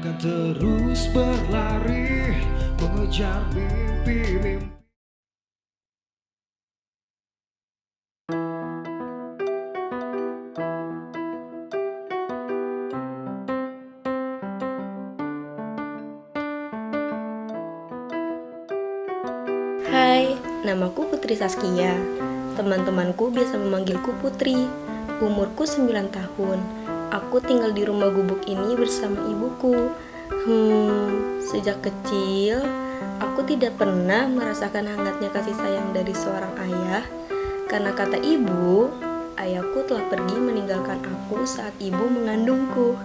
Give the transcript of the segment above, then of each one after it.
Akan terus berlari mengejar mimpi-mimpi. Hai, namaku Putri Saskia. Teman-temanku biasa memanggilku Putri. Umurku 9 tahun. Aku tinggal di rumah gubuk ini bersama ibuku. Sejak kecil, aku tidak pernah merasakan hangatnya kasih sayang dari seorang ayah. Karena kata ibu, ayahku telah pergi meninggalkan aku saat ibu mengandungku.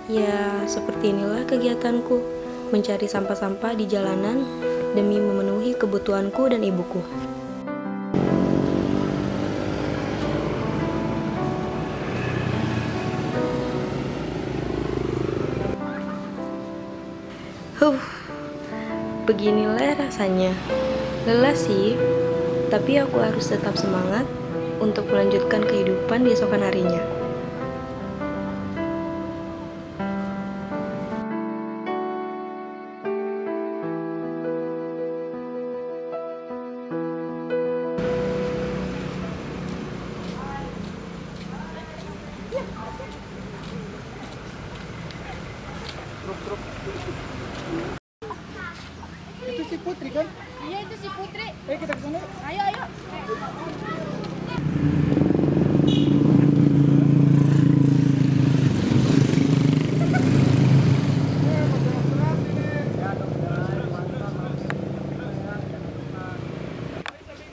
Ya, seperti inilah kegiatanku, mencari sampah-sampah di jalanan demi memenuhi kebutuhanku dan ibuku. Beginilah rasanya. Lelah sih, tapi aku harus tetap semangat untuk melanjutkan kehidupan di esokan harinya. Itu si Putri kan? Iya itu si Putri. Ayo kita ke sana. Ayo ayo.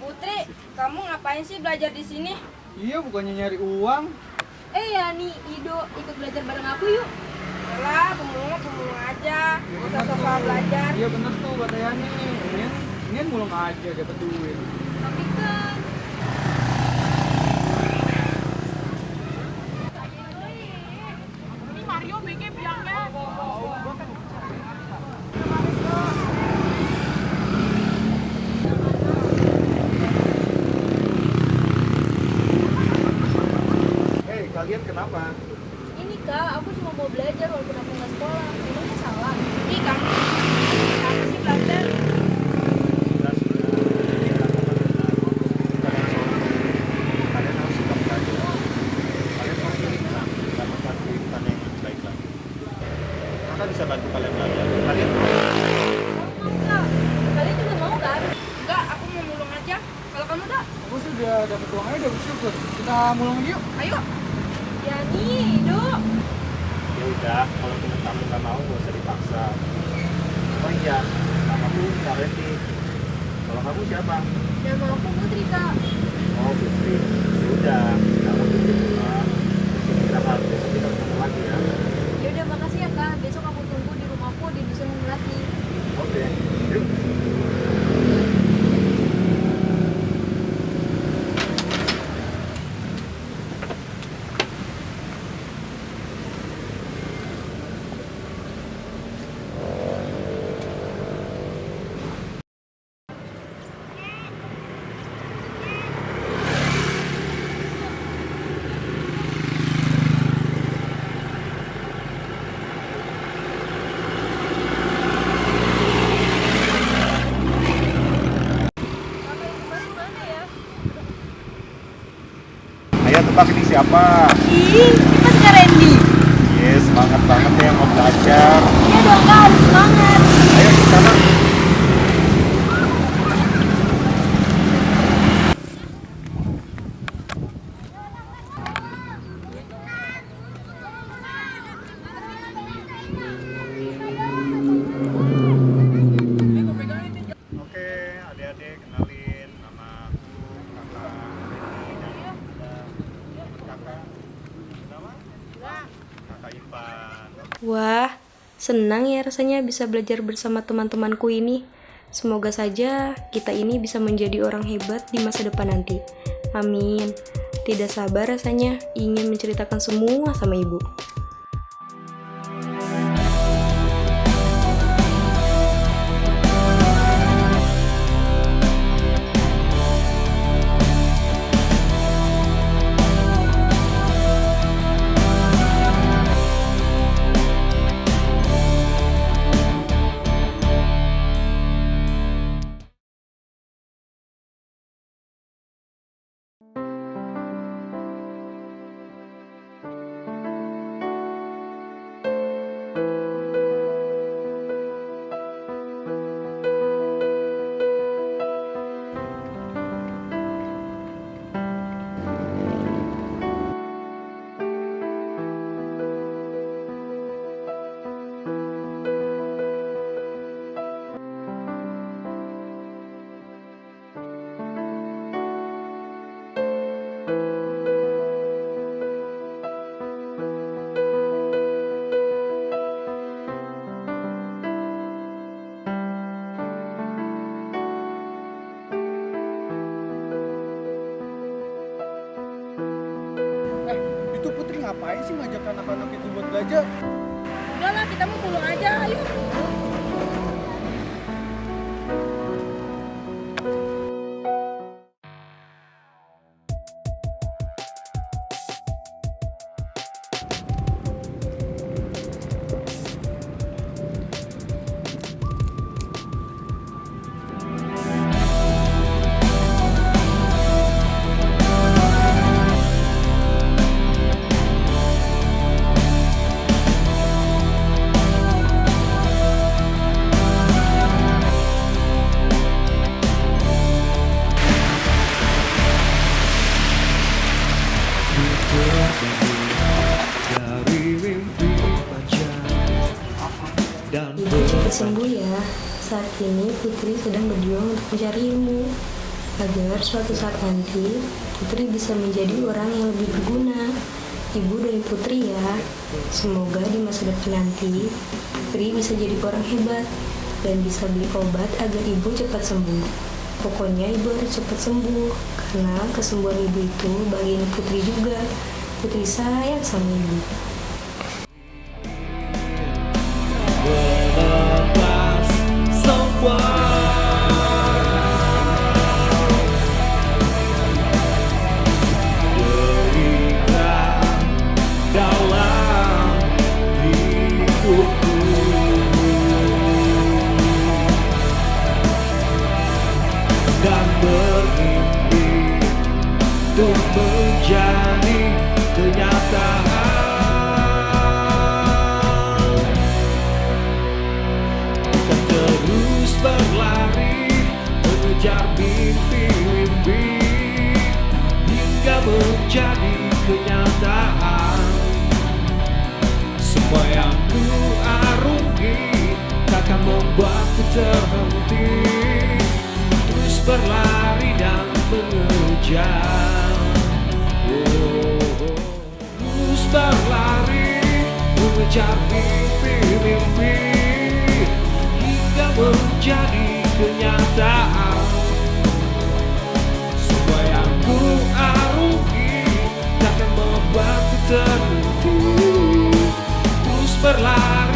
Putri, kamu ngapain sih belajar di sini? Iya, bukannya nyari uang. Ya nih Ido ikut belajar bareng aku yuk. Alah, pemulung aja. Gak usah sok belajar. Iya bener tuh kata Yani. Ini mulung aja dapat duit. Tapi kan ini Mario BG bilangnya. Hei, kalian kenapa? Ini Kak, aku cuma mau belajar walaupun aku nggak sekolah. Emangnya salah? Ih kamu sih belajar? Kalian harus tetap belajar. Kalian pasti dapat bantu bukan yang baik lagi. Kakak bisa bantu kalian belajar. Kalian Mau nggak? Kalian juga mau kan? Enggak, aku mau mulung aja. Kalau kamu udah, aku sudah dapat uangnya udah bersyukur. Kita mulung yuk. ayo. Ya nih, Dok. Ya udah, kalau teman kamu nggak mau gak usah dipaksa. Oh iya, namaku Kak Randy. Kalau kamu siapa? Nama aku Putri, Kak. Oh Putri. Ya udah, kalau Putri pulang, kita harus besok kita ketemu lagi ya. Ya udah, makasih ya, Kak. Besok aku tunggu di rumahku di Dusun Melati. Oke, yuk. Kakak yang kemarin mana ya? Ayo tebak ini siapa? Ih, kita Kak Randy. Yes, semangat banget ya mau belajar. Iya dong, Kak. Harus semangat. Ayo ke sana. Oke, adik-adik kenalin nama aku Kakak Randy dan Kakak nama Kakak Ivan. Wah, senang ya rasanya bisa belajar bersama teman-temanku ini. Semoga saja kita ini bisa menjadi orang hebat di masa depan nanti. Amin. Tidak sabar rasanya ingin menceritakan semua sama ibu. Itu Putri ngapain sih ngajak anak-anak itu buat belajar? Udahlah, kita mau pulang aja, ayo. Dari mimpi panjang dan Ibu cepat sembuh ya. Saat ini Putri sedang berjuang untuk mencari ilmu agar suatu saat nanti Putri bisa menjadi orang yang lebih berguna. Ibu dari Putri ya. Semoga di masa depan nanti Putri bisa jadi orang hebat dan bisa beli obat agar ibu cepat sembuh. Pokoknya ibu harus cepat sembuh karena kesembuhan ibu itu bagian Putri juga. Putri sayang sama ibu. melepas semua. Derita dalam hidupku dan bermimpi untuk menjadi kenyataan. Kita terus berlari mengejar mimpi-mimpi hingga menjadi kenyataan. Semua yang ku arungi takkan membuatku terhenti, terus berlari dan mengejar. Terus berlari mengejar mimpi-mimpi hingga menjadi kenyataan. Semua yang ku arungi takkan membuatku terhenti, terus berlari